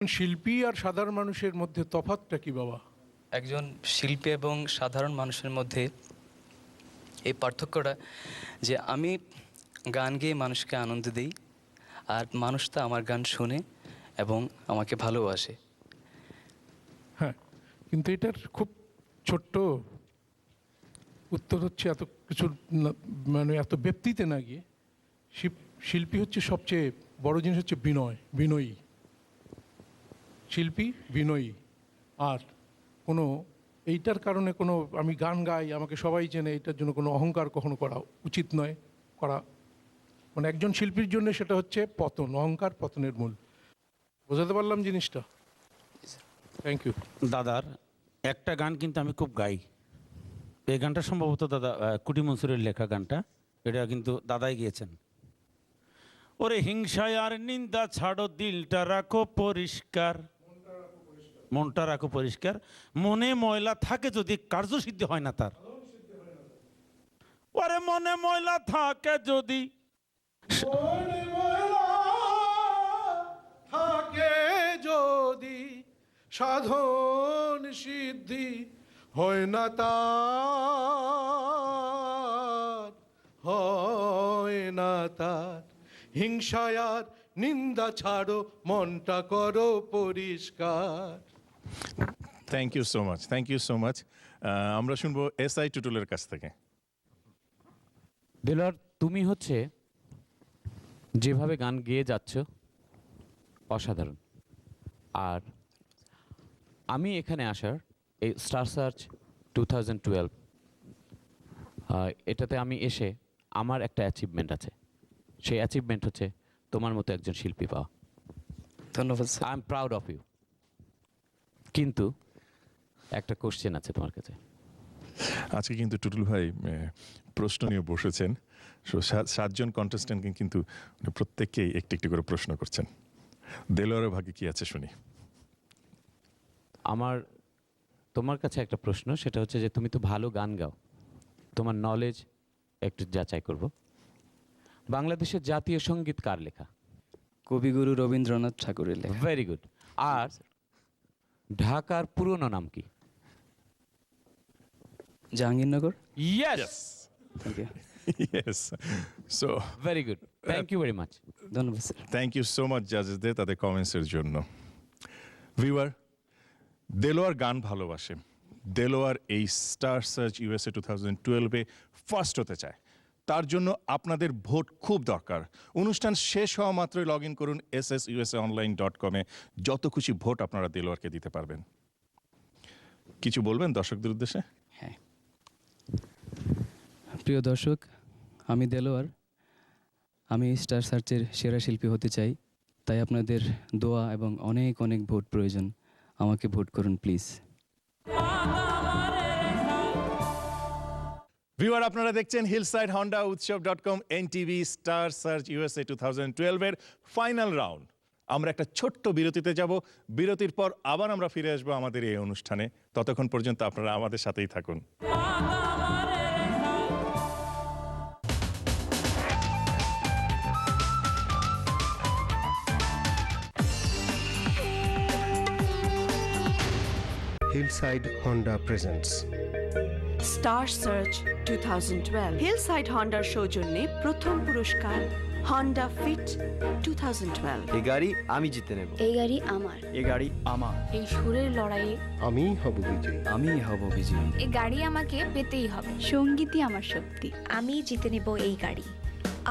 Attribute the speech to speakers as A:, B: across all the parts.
A: শিল্পী আর সাধারণ মানুষের মধ্যে তফাৎটা কি বাবা?
B: একজন শিল্পী এবং সাধারণ মানুষের মধ্যে এই পার্থক্যটা যে আমি গান গেয়ে মানুষকে আনন্দ দিই, আর মানুষ তা আমার গান শোনে এবং আমাকে ভালোবাসে।
A: হ্যাঁ, কিন্তু এটার খুব ছোট্ট উত্তর হচ্ছে এত কিছু মানে এত ব্যক্তিতে না গিয়ে শিল্পী হচ্ছে সবচেয়ে বড় জিনিস হচ্ছে বিনয়ী শিল্পী, বিনয়ী। আর কোনো এইটার কারণে কোনো আমি গান গাই আমাকে সবাই চেনে এটার জন্য কোনো অহংকার কখনো করা উচিত নয়। করা মানে একজন শিল্পীর জন্য সেটা হচ্ছে পতন, অহংকার পতনের মূল। বোঝাতে পারলাম জিনিসটা? Thank you.
C: দাদার একটা গান কিন্তু আমি খুব গাই। এই গানটা সম্ভবত দাদা কুটি মনসুরের লেখা গানটা, এটা কিন্তু দাদাই গিয়েছেন। ওরে হিংসায় আর নিন্দা ছাড়ো, দিলটা রাখো পরিষ্কার, মনটা রাখো পরিষ্কার, মনে ময়লা থাকে যদি কার্যসিদ্ধি হয় না তার। ওরে মনে ময়লা থাকে যদি,
A: থাকে যদি সাধন সিদ্ধি হয় না তার, হয় না তার। হিংসায়ার নিন্দা ছাড়ো, মনটা করো পরিষ্কার।
D: Thank you so much, thank you so much. আমরা শুনবো SI টুটুলের কাছ থেকে।
E: দেলোয়ার, তুমি হচ্ছে যেভাবে গান গেয়ে যাচ্ছ অসাধারণ। আর আমি এখানে আসার এই স্টার সার্চ 2012 এটাতে আমি এসে আমার একটা অ্যাচিভমেন্ট আছে। সেই অ্যাচিভমেন্ট হচ্ছে তোমার মতো একজন শিল্পী পাওয়া।
B: ধন্যবাদ sir.
E: I am proud of you. কিন্তু একটা কোশ্চেন আছে তোমার কাছে।
D: আজকে কিন্তু টুটুল ভাই প্রশ্ন নিয়ে বসেছেন। সাতজন কন্টেস্ট্যান্ট কিন্তু প্রত্যেককেই একটি একটি করে প্রশ্ন করছেন। দেলোয়ারের ভাগে কি আছে শুনি।
E: আমার তোমার কাছে একটা প্রশ্ন, সেটা হচ্ছে যে তুমি তো ভালো গান গাও, তোমার নলেজ একটু যাচাই করব। বাংলাদেশের জাতীয় সঙ্গীত কার লেখা?
B: কবিগুরু রবীন্দ্রনাথ ঠাকুরের লেখা।
E: Very good. আর ঢাকার পুরনো নাম কি?
B: Jahangirnagar.
E: Yes,
B: thank you.
D: Yes, so
E: very good, thank you very much.
B: ধন্যবাদ sir.
D: Thank you so much জাজেসদের তাদের কমেন্টসের জন্য। ভিউয়ার, দেলোয়ার গান ভালোবাসে। দেলোয়ার এই স্টার সার্চ USA 2012-এ ফার্স্ট হতে চায়। তার জন্য আপনাদের ভোট খুব দরকার। অনুষ্ঠান শেষ হওয়া মাত্রই লগ ইন করুন SSUSAonline.com-এ। যত খুশি ভোট আপনারা দেলোয়ারকে দিতে পারবেন। কিছু বলবেন দর্শকদের উদ্দেশ্যে?
B: হ্যাঁ, প্রিয় দর্শক, আমি দেলোয়ার। আমি স্টার সার্চের সেরা শিল্পী হতে চাই, তাই আপনাদের দোয়া এবং অনেক অনেক ভোট প্রয়োজন। আমাকে ভোট করুন প্লিজ।
D: ভিউয়ার, আপনারা দেখছেন হিলসাইড হন্ডা উৎসব.com NTV স্টার সার্চ USA 2012-এর ফাইনাল রাউন্ড। আমরা একটা ছোট্ট বিরতিতে যাব। বিরতির পর আবার আমরা ফিরে আসবো আমাদের এই অনুষ্ঠানে। ততক্ষণ পর্যন্ত আপনারা আমাদের সাথেই থাকুন।
F: Hillside Honda presents
G: star search 2012 Hillside হন্ডার সৌজন্যে প্রথম পুরস্কার হন্ডা ফিট 2012।
H: এই গাড়ি আমি জিতে নেব।
I: এই গাড়ি আমার।
H: এই গাড়ি আমার।
I: এই সুরের লড়াইয়ে
F: আমিই হব বিজয়ী।
H: আমি হব বিজয়ী।
I: এই গাড়ি আমাকে পেতেই হবে। সঙ্গীতই আমার শক্তি। আমি জিতে নেব এই গাড়ি।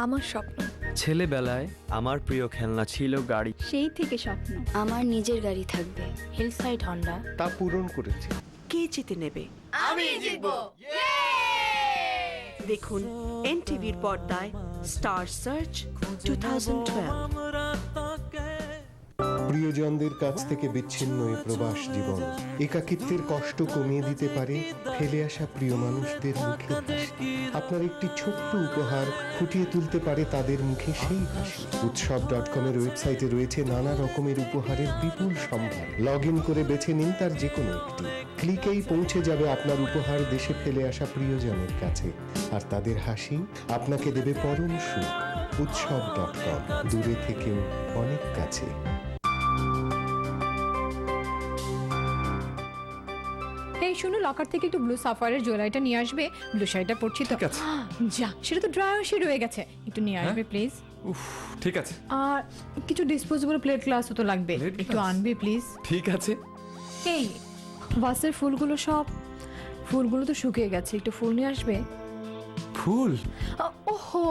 I: আমার স্বপ্ন।
H: ছেলেবেলায় আমার প্রিয় খেলনা ছিল গাড়ি।
I: সেই থেকে স্বপ্ন আমার নিজের গাড়ি থাকবে। হিলসাইড হন্ডা
F: তা পূরণ করেছে।
G: কে জিতে নেবে?
I: আমি জিতবো।
G: দেখুন NTVর পর্দায় স্টার সার্চ 2012।
F: প্রিয়জনদের কাছ থেকে বিচ্ছিন্ন এই প্রবাস জীবন একাকিত্বের কষ্ট কমিয়ে দিতে পারে ফেলে আসা প্রিয় মানুষদের মুখে হাসি। আপনার একটি ছোট্ট উপহার ফুটিয়ে তুলতে পারে তাদের মুখে সেই হাসি। উৎসব.com-এর ওয়েবসাইটে রয়েছে নানা রকমের উপহারের বিপুল সম্ভার। লগ ইন করে বেছে নিন তার যে কোনো একটি। ক্লিকেই পৌঁছে যাবে আপনার উপহার দেশে ফেলে আসা প্রিয়জনের কাছে, আর তাদের হাসি আপনাকে দেবে পরম সুখ। উৎসব.com, দূরে থেকেও অনেক কাছে।
J: এই শুনো, লকার থেকে একটু ব্লু সাফারের জুয়েলারিটা নিয়ে আসবে। ব্লু শাড়িটা পরছি তো।
K: ঠিক আছে।
J: যা, সেটা তো ড্রায়ার সে রয়ে গেছে, একটু নিয়ে আসবে প্লিজ।
K: উফ, ঠিক আছে
J: আর কিছু ডিসপোজেবল প্লেট গ্লাসও তো লাগবে,
K: Plate
J: একটু
K: glass?
J: আনবে প্লিজ।
K: ঠিক আছে।
J: এই বাসের ফুলগুলো তো শুকিয়ে গেছে, একটু ফুল নিয়ে আসবে।
K: ফুল?
J: ওহো,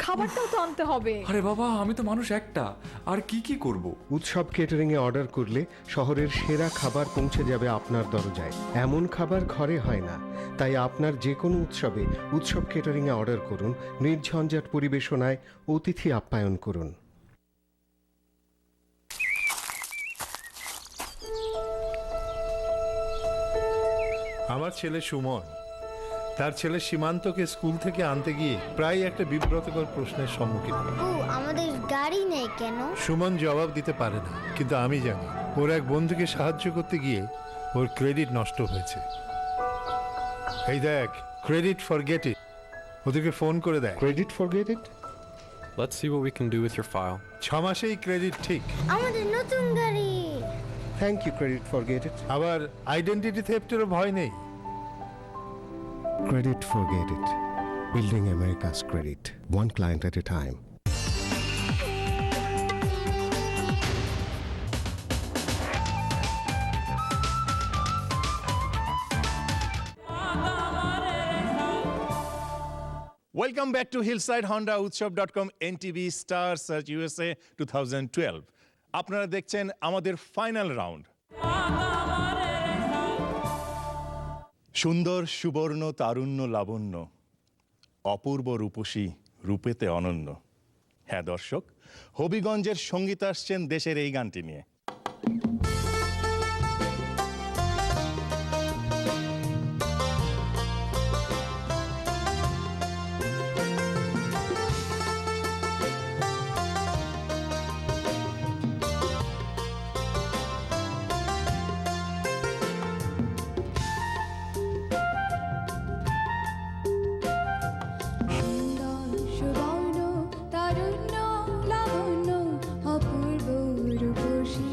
J: খাবারটাও তো আনতে হবে।
K: আরে বাবা, আমি তো মানুষ একটা, আর কি করব?
F: উৎসব কেটারিংয়ে অর্ডার করলে শহরের সেরা খাবার পৌঁছে যাবে আপনার দরজায়। এমন খাবার ঘরে হয় না, তাই আপনার যে কোনো উৎসবে উৎসব কেটারিংয়ে অর্ডার করুন। নির্ঝঞ্ঝাট পরিবেশনায় অতিথি আপ্যায়ন করুন।
L: আমার ছেলে সুমন তার ছেলে সীমান্তকে স্কুল থেকে আনতে গিয়ে প্রায় একটা বিব্রতকর প্রশ্নের সম্মুখীন হয়।
I: ও, আমাদের গাড়ি নেই কেন?
L: সুমন জবাব দিতে পারে না, কিন্তু আমি জানি ওর এক বন্ধুকে সাহায্য করতে গিয়ে ওর ক্রেডিট নষ্ট হয়েছে। এই দেখ, ক্রেডিট ফরগেট ইট, ওদেরকে ফোন করে দেয়।
F: Credit forget it?
M: Let's see what we can do with your file.
L: 6 মাসেই ক্রেডিট ঠিক।
I: আমাদের নতুন গাড়ি।
F: Thank you credit forget it.
L: আবার আইডেন্টিটি থেফটেরও ভয় নেই।
F: Credit forget it. Building America's credit, one client at a time.
D: Welcome back to Hillside Honda উৎসব.com NTV star search USA 2012। আপনারা দেখছেন আমাদের ফাইনাল রাউন্ড। সুন্দর সুবর্ণ তারুণ্য লাবণ্য, অপূর্ব রূপসী রূপেতে অনন্য। হ্যাঁ দর্শক, হবিগঞ্জের সঙ্গীত আসছেন দেশের এই গানটি নিয়ে।
J: সুবর্ণ তারুণ্য লাবণ্য, অপূর্ব রূপসী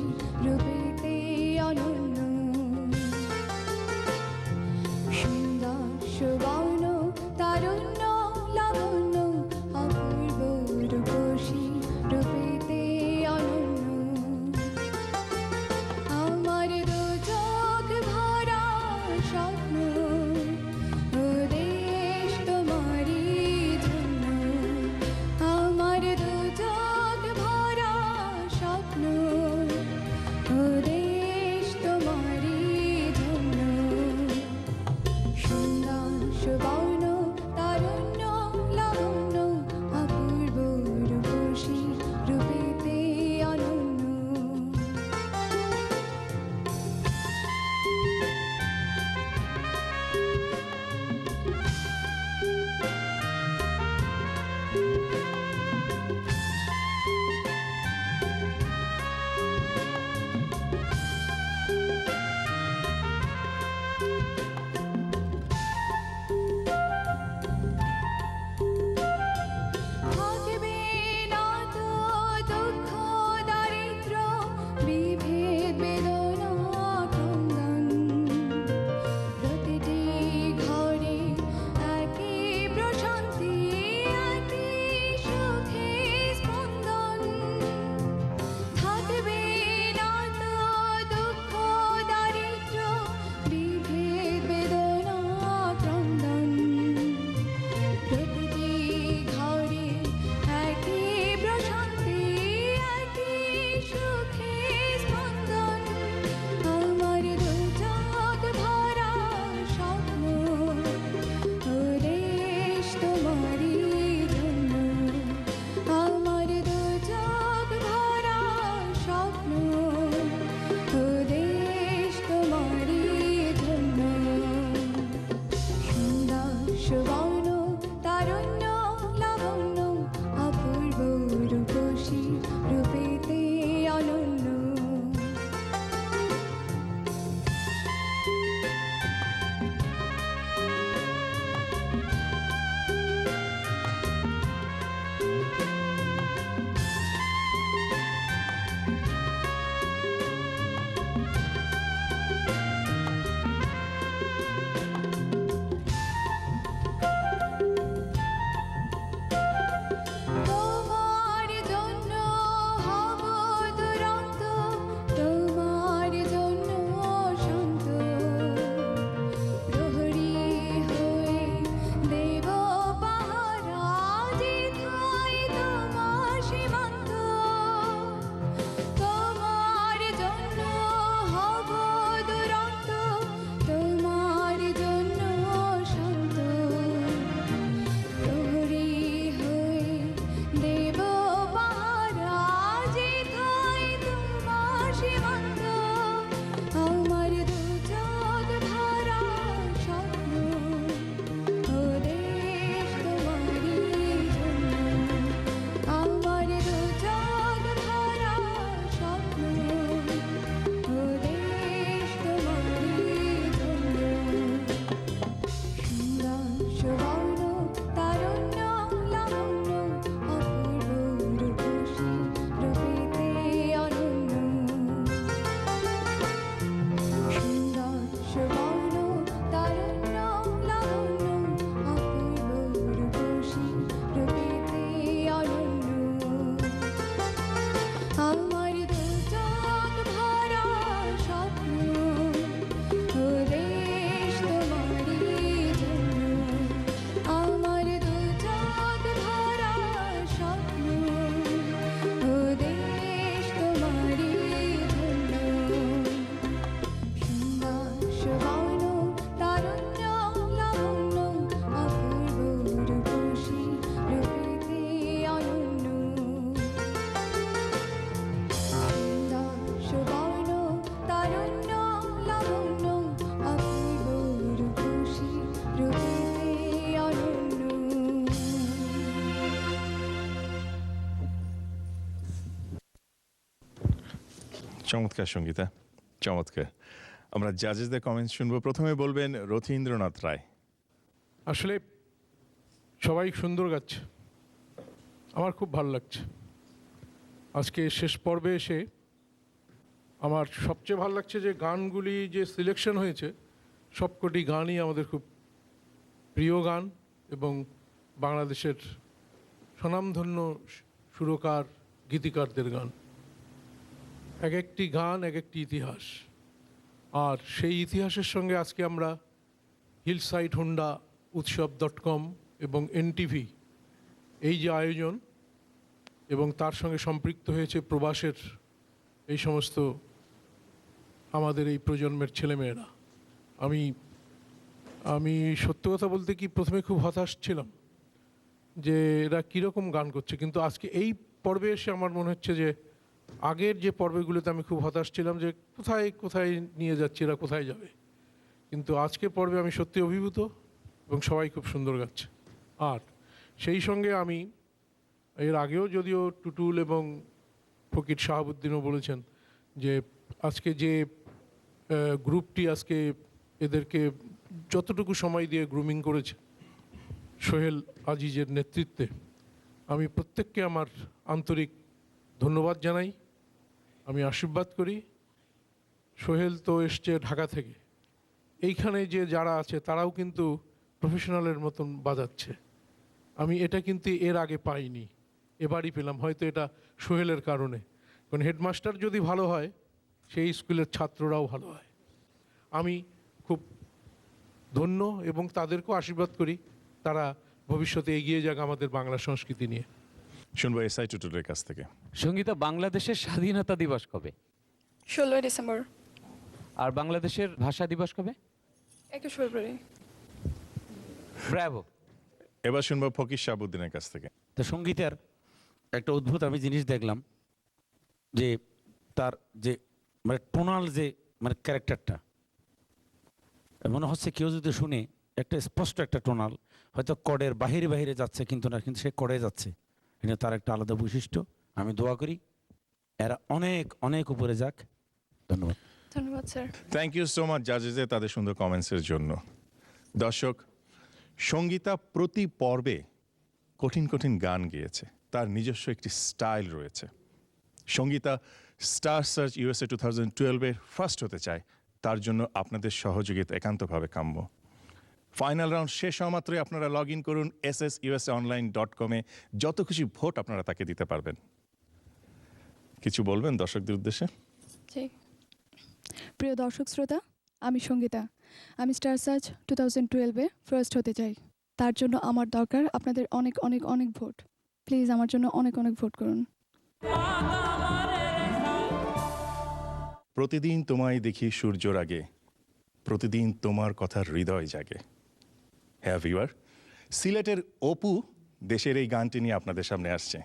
D: চমৎকার সঙ্গীতা, চমৎকার। আমরা জাজেসদের কমেন্টস শুনবো। প্রথমে বলবেন রথীন্দ্রনাথ রায়।
A: আসলে সবাই সুন্দর গাচ্ছে, আমার খুব ভালো লাগছে। আজকে শেষ পর্বে এসে আমার সবচেয়ে ভালো লাগছে যে গানগুলি যে সিলেকশন হয়েছে সবকটি গানই আমাদের খুব প্রিয় গান এবং বাংলাদেশের স্বনামধন্য সুরকার গীতিকারদের গান। এক একটি গান এক একটি ইতিহাস, আর সেই ইতিহাসের সঙ্গে আজকে আমরা হিলসাইড হোন্ডা, উৎসব.com এবং এনটিভি এই যে আয়োজন এবং তার সঙ্গে সম্পৃক্ত হয়েছে প্রবাসের এই সমস্ত আমাদের এই প্রজন্মের ছেলেমেয়েরা। আমি সত্য কথা বলতে কি প্রথমে খুব হতাশ ছিলাম যে এরা কীরকম গান করছে, কিন্তু আজকে এই পর্বে এসে আমার মনে হচ্ছে যে আগের যে পর্বগুলোতে আমি খুব হতাশ ছিলাম যে কোথায় কোথায় নিয়ে যাচ্ছে, এরা কোথায় যাবে, কিন্তু আজকের পর্বে আমি সত্যি অভিভূত এবং সবাই খুব সুন্দর গাচ্ছে। আর সেই সঙ্গে আমি এর আগেও যদিও টুটুল এবং ফকির শাহাবুদ্দিনও বলেছেন যে আজকে যে গ্রুপটি আজকে এদেরকে যতটুকু সময় দিয়ে গ্রুমিং করেছে সোহেল আজিজের নেতৃত্বে, আমি প্রত্যেককে আমার আন্তরিক ধন্যবাদ জানাই, আমি আশীর্বাদ করি। সোহেল তো এসছে ঢাকা থেকে, এইখানে যে যারা আছে তারাও কিন্তু প্রফেশনালের মতন বাজাচ্ছে। আমি এটা কিন্তু এর আগে পাইনি, এবারই পেলাম, হয়তো এটা সোহেলের কারণে। কারণ হেডমাস্টার যদি ভালো হয় সেই স্কুলের ছাত্ররাও ভালো হয়। আমি খুব ধন্য এবং তাদেরকেও আশীর্বাদ করি তারা ভবিষ্যতে এগিয়ে যাক আমাদের বাংলা সংস্কৃতি নিয়ে।
D: শুনবো এসআই টুটুলের কাছ থেকে।
E: সঙ্গীতা, বাংলাদেশের স্বাধীনতা দিবস কবে?
J: 16 ডিসেম্বর।
E: আর বাংলাদেশের ভাষা দিবস কবে?
J: 21 ফেব্রুয়ারি।
E: ব্রাভো।
D: এবার শুনবো ফকির শাহাবুদ্দিনের কাছ থেকে।
C: তো সঙ্গীতের একটা অদ্ভুত আমি জিনিস দেখলাম যে তার যে মানে টোনাল যে মানে ক্যারেক্টারটা, মনে হচ্ছে কেউ যদি শুনে একটা স্পষ্ট একটা টোনাল, হয়তো কর্ডের বাহিরে বাহিরে যাচ্ছে কিন্তু না, কিন্তু সে কর্ডে যাচ্ছে। এটা তার একটা আলাদা বৈশিষ্ট্য। আমি দোয়া করি এরা অনেক অনেক উপরে যাক। ধন্যবাদ।
J: ধন্যবাদ sir.
D: Thank you so much জাজেসে তাদের সুন্দর কমেন্টসের জন্য। দর্শক, সঙ্গীতা প্রতি পর্বে কঠিন কঠিন গান গেয়েছে, তার নিজস্ব একটি স্টাইল রয়েছে। সঙ্গীতা স্টার সার্চ ইউএসএ 2012-এ ফার্স্ট হতে চায়, তার জন্য আপনাদের সহযোগিতা একান্তভাবে কাম্য। ফাইনাল রাউন্ড শেষ হওয়া মাত্রই আপনারা লগ ইন করুন SSUSAonline.com-এ, যত খুশি ভোট আপনারা তাকে দিতে পারবেন। কিছু বলবেন দর্শকদের উদ্দেশ্যে?
J: জি, প্রিয় দর্শক শ্রোতা, আমি সঙ্গীতা। আমি স্টার সার্চ 2012-এ ফার্স্ট হতে চাই, তার জন্য আমার দরকার আপনাদের অনেক অনেক অনেক ভোট। প্লিজ আমার জন্য অনেক অনেক ভোট করুন।
D: প্রতিদিন তোমায় দেখি সূর্যর আগে, প্রতিদিন তোমার কথা হৃদয় জাগে। হ্যাঁ ভিউয়ার, সিলেটের অপু দেশের এই গানটি নিয়ে আপনাদের সামনে আসছে।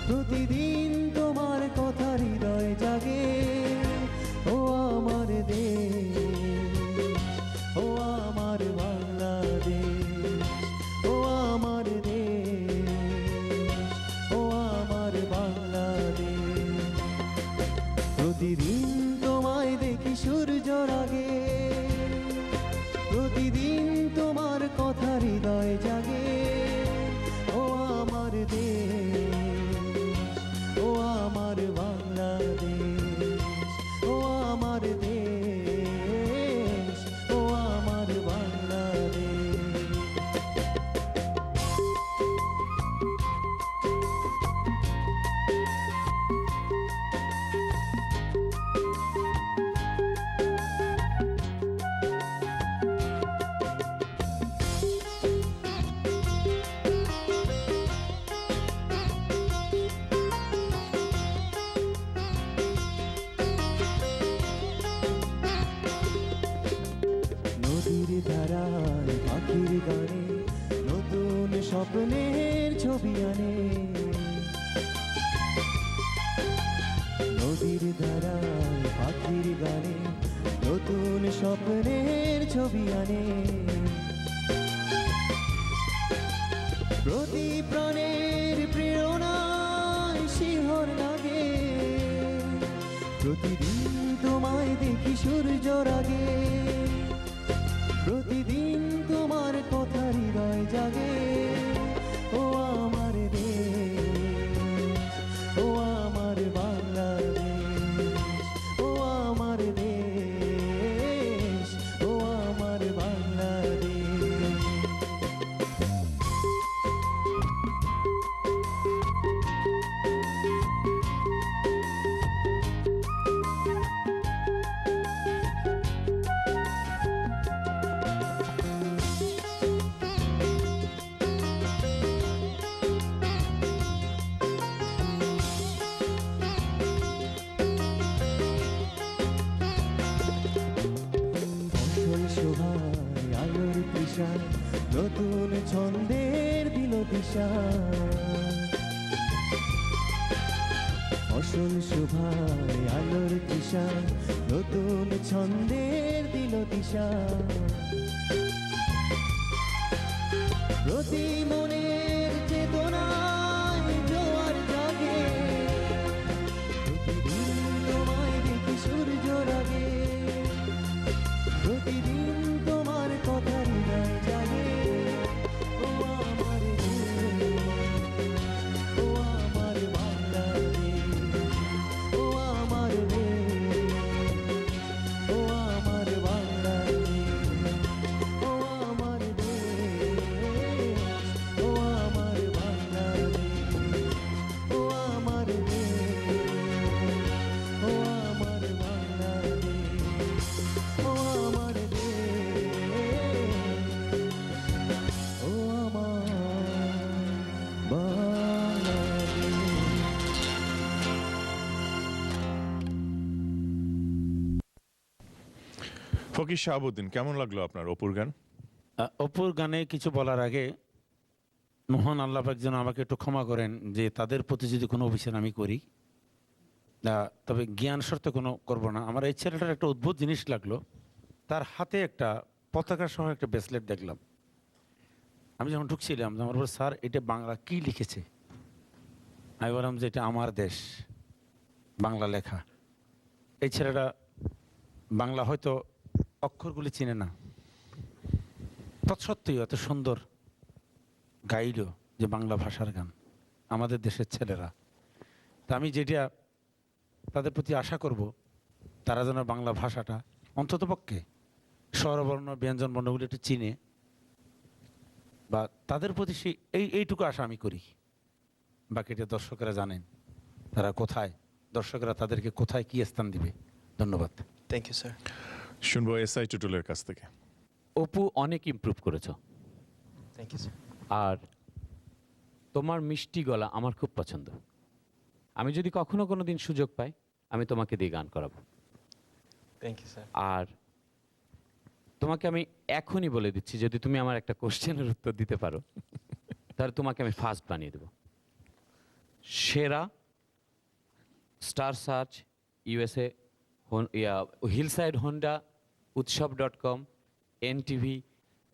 N: প্রতিদিন তোমার কথা হৃদয় জাগে। ও আমার দেশ, ও আমার বাংলাদেশ, ও আমার দেশ, ও আমার বাংলাদেশ। প্রতিদিন তোমায় দেখি সূর্যর আগে, প্রতিদিন তোমার কথা হৃদয় জাগে। ও আমার দেশ, ও আমার বাংলাদেশ, ও আমার দেশ, ও আমার বাংলাদেশ। স্বপ্নের ছবি আনে নদীর ধারায় পাখির গানে নতুন স্বপ্নের ছবি আনে প্রতি প্রাণের প্রেরণায় শিহর লাগে প্রতিদিন তোমায় দেখি সূর্যর আগে প্রতিদিন তোমার কথা হৃদয় জাগে ও আমার দেশ ও আমার বাংলাদেশ ও আমার দেশ ও আমার বাংলাদেশ ফসল শোভায় আলোর তৃষা নতুন ছন্দের দিল দিশা ফসল শোভায় আলোর তৃষা নতুন ছন্দের দিল দিশা প্রতি মনের চেতনায় জোয়ার জাগে প্রতিদিন তোমায় দেখি সূর্যর আগে প্রতিদিন তোমার কথা হৃদয় জাগে ও আমার দেশ, ও আমার বাংলাদেশ ও আমার দেশ, ও আমার বাংলাদেশ ও আমার দেশ, ও আমার বাংলাদেশ ও আমার দেশ, ও আমার বাংলাদেশ ও আমার দেশ ও আমার বাংলাদেশ
D: ফকির শাহাবুদ্দিন, কেমন লাগলো আপনার অপুর গান?
C: অপুর গানে কিছু বলার আগে মহান আল্লাহ পাক যেন আমাকে একটু ক্ষমা করেন যে তাদের প্রতি যদি কোনো অভিযান আমি করি, তবে জ্ঞান শর্তে কোনো করব না। আমার এই ছেলেটার একটা অদ্ভুত জিনিস লাগলো, তার হাতে একটা পতাকা সহ একটা ব্রেসলেট দেখলাম। আমি যখন ঢুকছিলাম আমার বলল, স্যার এটা বাংলা কি লিখেছে? আমি বললাম যে এটা আমার দেশ, বাংলা লেখা। এই ছেলেটা বাংলা হয়তো অক্ষরগুলি চিনে না, তৎসত্ত্বেও এত সুন্দর গাইল যে বাংলা ভাষার গান আমাদের দেশের ছেলেরা। তা আমি যেটা তাদের প্রতি আশা করব, তারা যেন বাংলা ভাষাটা অন্ততপক্ষে স্বরবর্ণ ব্যঞ্জন বর্ণগুলি একটু চিনে, বা তাদের প্রতি সেই এইটুকু আশা আমি করি। বাকিটা দর্শকেরা জানেন তারা কোথায়, দর্শকেরা তাদেরকে কোথায় কী স্থান দিবে। ধন্যবাদ।
H: Thank you sir.
D: শুনবো এসআই টুটুলের কাছ থেকে।
E: অপু অনেক ইমপ্রুভ করেছো,
H: থ্যাংক ইউ স্যার।
E: আর তোমার মিষ্টি গলা আমার খুব পছন্দ। আমি যদি কখনো কোনো দিন সুযোগ পাই আমি তোমাকে দিয়ে গান করাবো।
H: Thank you sir.
E: আর তোমাকে আমি এখনই বলে দিচ্ছি, যদি তুমি আমার একটা কোশ্চেনের উত্তর দিতে পারো তাহলে তোমাকে আমি ফার্স্ট বানিয়ে দেবো সেরা star search USA, Hillside Honda, উৎসব.com, এনটিভি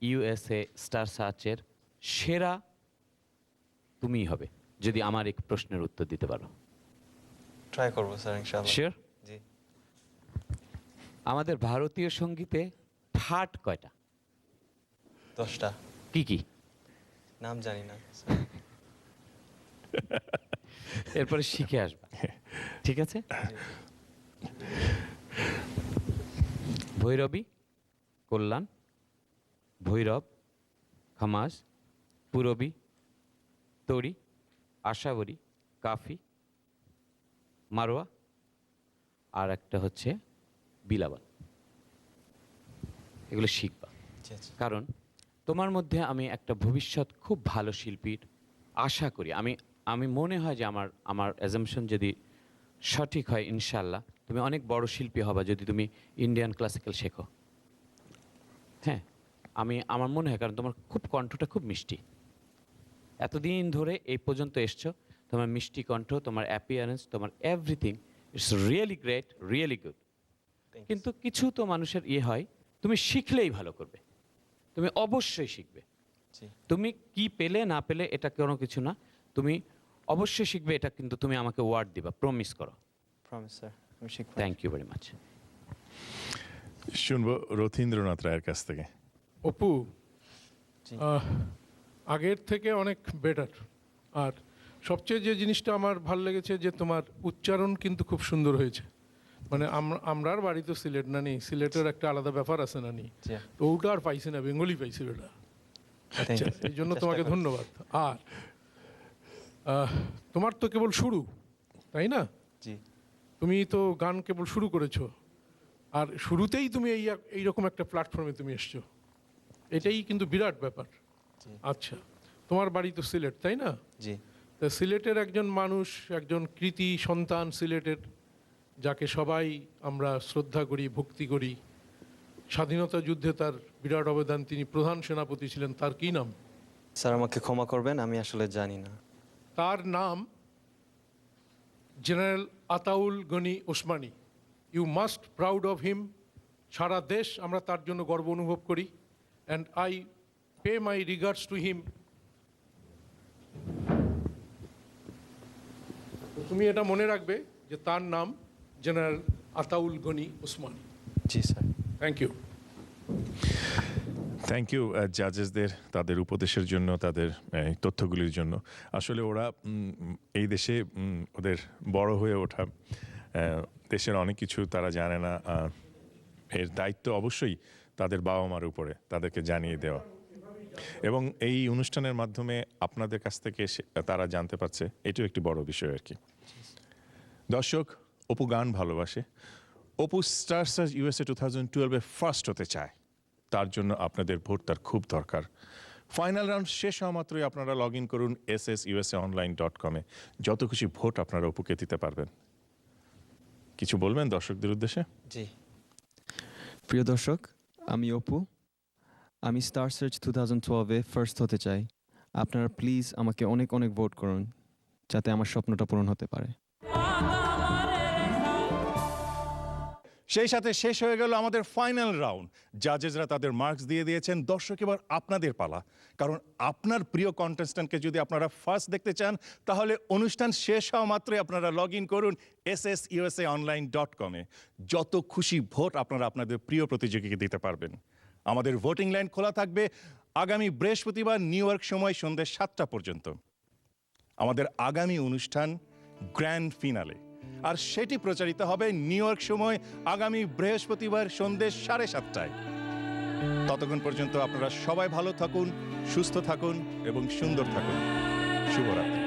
E: ইউএসএ স্টার সার্চের সেরা তুমিই হবে যদি আমার এক প্রশ্নের উত্তর দিতে পারো।
H: ট্রাই করব স্যার ইনশাআল্লাহ।
E: শিওর?
H: জি।
E: আমাদের ভারতীয় সঙ্গীতে ঠাট কয়টা?
H: 10টা।
E: কি কি?
H: নাম জানি না।
E: এরপরে শিখে আসবা, ঠিক আছে? ভৈরবী, কল্যাণ, ভৈরব, খামাস, পূরবী, তরি, আশাবরী, কাফি, মারোয়া, আর একটা হচ্ছে বিলাবান। এগুলো শিখবা, কারণ তোমার মধ্যে আমি একটা ভবিষ্যৎ খুব ভালো শিল্পীর আশা করি। আমি মনে হয় যে আমার অ্যাজাম্পশন যদি সঠিক হয়, ইনশাল্লাহ তুমি অনেক বড় শিল্পী হবা যদি তুমি ইন্ডিয়ান ক্লাসিক্যাল শেখো। হ্যাঁ, আমার মনে হয়, কারণ তোমার খুব কণ্ঠটা খুব মিষ্টি। এতদিন ধরে এই পর্যন্ত এসছো, তোমার মিষ্টি কণ্ঠ, তোমার অ্যাপিয়ারেন্স, তোমার everything it's really great, really good. কিন্তু কিছু তো মানুষের হয়, তুমি শিখলেই ভালো করবে, তুমি অবশ্যই শিখবে। তুমি কি পেলে না পেলে এটা কোনো কিছু না, তুমি অবশ্যই শিখবে, এটা কিন্তু তুমি আমাকে ওয়ার্ড দিবা, প্রমিস করো।
H: প্রমিস স্যার, আমি শিখব।
E: Thank you very much.
D: শুনবো রথীন্দ্রনাথ রায়ের কাছ থেকে।
A: অপু, আগের থেকে অনেক বেটার। আর সবচেয়ে যে জিনিসটা আমার ভালো লেগেছে যে তোমার উচ্চারণ কিন্তু খুব সুন্দর হয়েছে। মানে আমরার বাড়ি তো সিলেট না নেই, সিলেটের একটা আলাদা ব্যাপার আছে না নি, তো ওটা আর পাইছি না, বেঙ্গলি পাইছি ওটা। আচ্ছা, এই জন্য তোমাকে ধন্যবাদ। আর তোমার তো কেবল শুরু, তাই না? তুমি তো গান কেবল শুরু করেছো, আর শুরুতেই তুমি এইরকম একটা প্ল্যাটফর্মে তুমি এসছো, এটাই কিন্তু বিরাট ব্যাপার। আচ্ছা, তোমার বাড়ি তো সিলেট, তাই না?
H: জি।
A: তা সিলেটের একজন মানুষ, একজন কৃতি সন্তান সিলেটের, যাকে সবাই আমরা শ্রদ্ধা করি, ভক্তি করি, স্বাধীনতা যুদ্ধে তার বিরাট অবদান, তিনি প্রধান সেনাপতি ছিলেন, তার কি নাম?
H: স্যার আমাকে ক্ষমা করবেন, আমি আসলে জানি না।
A: তার নাম general Ataul Gani Osmani. You must proud of him. সারা দেশ আমরা তার জন্য গর্ব অনুভব করি, and I pay my regards to him. তুমি এটা মনে রাখবে যে তার নাম জেনারেল আতাউল গনি ওসমানী।
H: জি sir.
A: Thank you.
D: Thank you জাজেসদের, তাদের উপদেশের জন্য, তাদের এই তথ্যগুলির জন্য। আসলে ওরা এই দেশে ওদের বড় হয়ে ওঠা, দেশের অনেক কিছু তারা জানে না, এর দায়িত্ব অবশ্যই তাদের বাবা মার উপরে, তাদেরকে জানিয়ে দেওয়া। এবং এই অনুষ্ঠানের মাধ্যমে আপনাদের কাছ থেকে তারা জানতে পারছে, এটাও একটি বড় বিষয় আর কি। দর্শক, অপু গান ভালোবাসে, অপু স্টার সার্চ USA 2012-এ ফার্স্ট হতে চায়, তার জন্য আপনাদের ভোট তার খুব দরকার। ফাইনাল রাউন্ড শেষ হওয়া মাত্রই আপনারা লগ ইন করুন SSUSAonline.com-এ, যত খুশি ভোট আপনারা অপুকে দিতে পারবেন। কিছু বলবেন দর্শকদের উদ্দেশ্যে?
H: জি, প্রিয় দর্শক, আমি অপু, আমি স্টার সার্চ 2012-এ ফার্স্ট হতে চাই। আপনারা প্লিজ আমাকে অনেক অনেক ভোট করুন, যাতে আমার স্বপ্নটা পূরণ হতে পারে।
D: সেই সাথে শেষ হয়ে গেল আমাদের ফাইনাল রাউন্ড। জাজেসরা তাদের মার্কস দিয়ে দিয়েছেন। দর্শক, এবার আপনাদের পালা, কারণ আপনার প্রিয় কন্টেস্ট্যান্টকে যদি আপনারা ফার্স্ট দেখতে চান, তাহলে অনুষ্ঠান শেষ হওয়া মাত্রই আপনারা লগ ইন করুন SSUSAonline.com-এ। যত খুশি ভোট আপনারা আপনাদের প্রিয় প্রতিযোগীকে দিতে পারবেন। আমাদের ভোটিং লাইন খোলা থাকবে আগামী বৃহস্পতিবার নিউ ইয়র্ক সময় সন্ধ্যে 7টা পর্যন্ত। আমাদের আগামী অনুষ্ঠান গ্র্যান্ড ফিনালে, আর সেটি প্রচারিত হবে নিউ ইয়র্ক সময় আগামী বৃহস্পতিবার সন্ধ্যে 7:30টায়। ততক্ষণ পর্যন্ত আপনারা সবাই ভালো থাকুন, সুস্থ থাকুন এবং সুন্দর থাকুন। শুভরাত্রি।